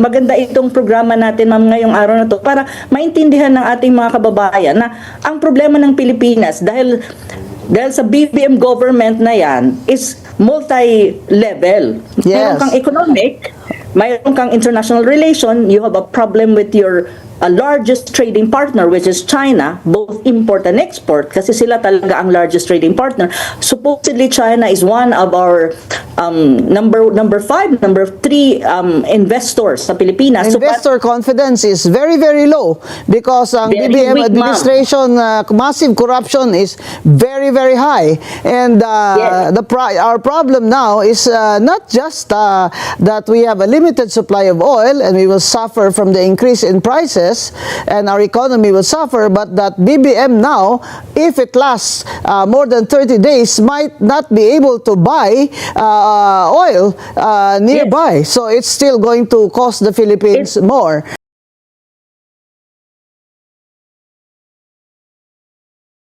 maganda itong programa natin, ma'am, ngayong araw na to para maintindihan ng ating mga kababayan na ang problema ng Pilipinas dahil sa BBM government na yan is multi-level. Yes. Mayroon kang economic, mayroon kang international relation, you have a problem with your largest trading partner, which is China, both import and export, kasi sila talaga ang largest trading partner. Supposedly, China is one of our number 3 investors sa Pilipinas. Investor confidence is very, very low because ang Very BBM weak, administration massive corruption is very, very high. And Yes. our problem now is not just that we have a limited supply of oil and we will suffer from the increase in prices and our economy will suffer, but that BBM now, if it lasts more than 30 days, might not be able to buy oil nearby. So it's still going to cost the Philippines more.